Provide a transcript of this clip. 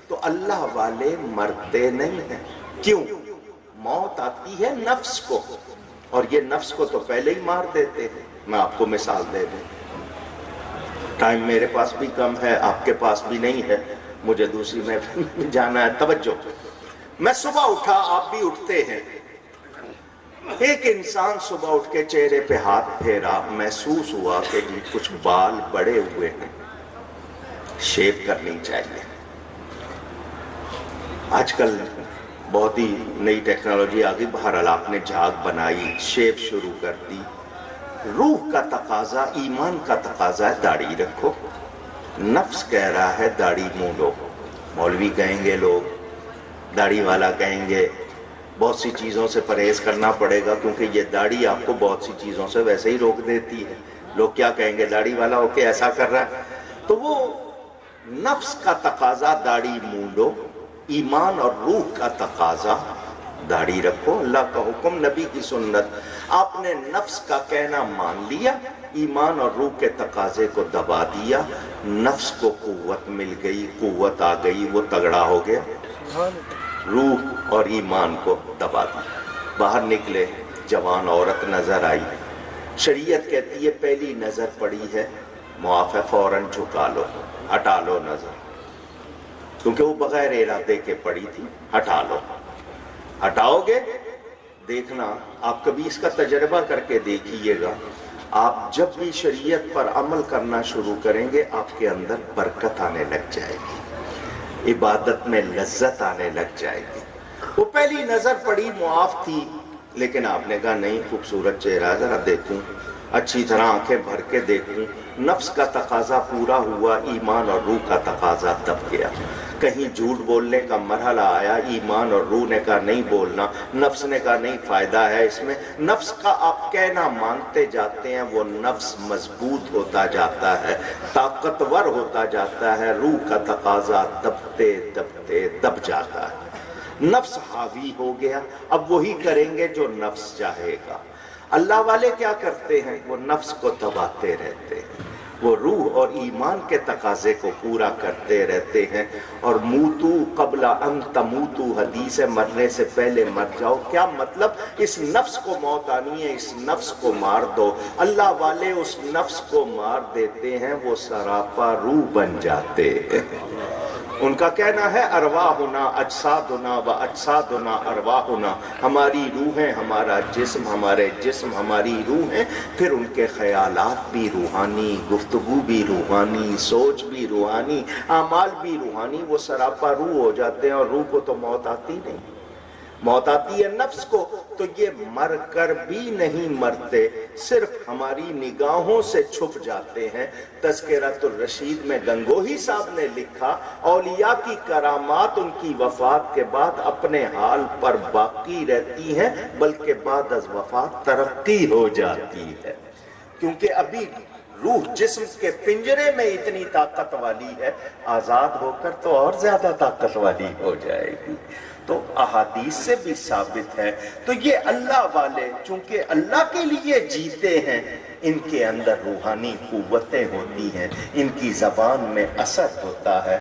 تو اللہ والے مرتے نہیں ہیں. کیوں؟ موت آتی ہے نفس کو، اور یہ نفس کو تو پہلے ہی مار دیتے ہیں. میں آپ کو مثال دے دوں، ٹائم میرے پاس بھی کم ہے، آپ کے پاس بھی نہیں ہے، مجھے دوسری محفل میں جانا ہے. توجہ، میں صبح اٹھا، آپ بھی اٹھتے ہیں. ایک انسان صبح اٹھ کے چہرے پہ ہاتھ پھیرا، محسوس ہوا کہ جی کچھ بال بڑے ہوئے ہیں، شیو کرنی چاہیے. آج کل بہت ہی نئی ٹیکنالوجی آ گئی، بہرحال آپ نے جھاگ بنائی، شیو شروع کر دی. روح کا تقاضا، ایمان کا تقاضا ہے داڑھی رکھو. نفس کہہ رہا ہے داڑھی مونڈو. مولوی کہیں گے، لوگ داڑھی والا کہیں گے بہت سی چیزوں سے پرہیز کرنا پڑے گا، کیونکہ یہ داڑھی آپ کو بہت سی چیزوں سے ویسے ہی روک دیتی ہے. لوگ کیا کہیں گے، داڑھی والا ہو کے ایسا کر رہا ہے. تو وہ نفس کا تقاضا داڑھی مونڈو، ایمان اور روح کا تقاضا داڑھی رکھو. اللہ کا حکم، نبی کی سنت. آپ نے نفس کا کہنا مان لیا، ایمان اور روح کے تقاضے کو دبا دیا. نفس کو قوت مل گئی، قوت آ گئی، وہ تگڑا ہو گیا. روح اور ایمان کو دبا دیا. باہر نکلے، جوان عورت نظر آئی. شریعت کہتی ہے پہلی نظر پڑی ہے، معاف ہے، فوراً جھکا لو، ہٹا لو نظر، کیونکہ وہ بغیر ارادے کے پڑی تھی. ہٹا لو. ہٹاؤ گے، دیکھنا، آپ کبھی اس کا تجربہ کر کے دیکھیے گا، آپ جب بھی شریعت پر عمل کرنا شروع کریں گے آپ کے اندر برکت آنے لگ جائے گی، عبادت میں لذت آنے لگ جائے گی. وہ پہلی نظر پڑی، معاف تھی، لیکن آپ نے کہا نہیں، خوبصورت چہرہ، ذرا دیکھوں، اچھی طرح آنکھیں بھر کے دیکھوں. نفس کا تقاضا پورا ہوا، ایمان اور روح کا تقاضا دب گیا. کہیں جھوٹ بولنے کا مرحلہ آیا، ایمان اور روح نے کہا نہیں بولنا، نفس نے کہا نہیں، فائدہ ہے اس میں. نفس کا آپ کہنا مانتے جاتے ہیں، وہ نفس مضبوط ہوتا جاتا ہے، طاقتور ہوتا جاتا ہے. روح کا تقاضا دبتے دبتے دب جاتا ہے. نفس حاوی ہو گیا. اب وہی کریں گے جو نفس چاہے گا. اللہ والے کیا کرتے ہیں؟ وہ نفس کو دباتے رہتے ہیں، وہ روح اور ایمان کے تقاضے کو پورا کرتے رہتے ہیں. اور موتو قبل ان تموتو، حدیث ہے مرنے سے پہلے مر جاؤ. کیا مطلب؟ اس نفس کو موت آنی ہے، اس نفس کو مار دو. اللہ والے اس نفس کو مار دیتے ہیں، وہ سراپا روح بن جاتے ہیں. ان کا کہنا ہے ارواحنا اجسادنا و اجسادنا ارواحنا، ہماری روحیں ہمارا جسم، ہمارے جسم ہماری روحیں. پھر ان کے خیالات بھی روحانی، گفتگو بھی روحانی، سوچ بھی روحانی، اعمال بھی روحانی. وہ سراپا روح ہو جاتے ہیں، اور روح کو تو موت آتی نہیں. موت آتی ہے نفس کو. تو یہ مر کر بھی نہیں مرتے، صرف ہماری نگاہوں سے چھپ جاتے ہیں. تذکرۃ الرشید میں گنگوہی صاحب نے لکھا، اولیاء کی کرامات ان کی وفات کے بعد اپنے حال پر باقی رہتی ہیں، بلکہ بعد از وفات ترقی ہو جاتی ہے. کیونکہ ابھی روح جسم کے پنجرے میں اتنی طاقت والی ہے، آزاد ہو کر تو اور زیادہ طاقت والی ہو جائے گی. تو احادیث سے بھی ثابت ہے. تو یہ اللہ والے چونکہ اللہ کے لیے جیتے ہیں، ان کے اندر روحانی قوتیں ہوتی ہیں، ان کی زبان میں اثر ہوتا ہے.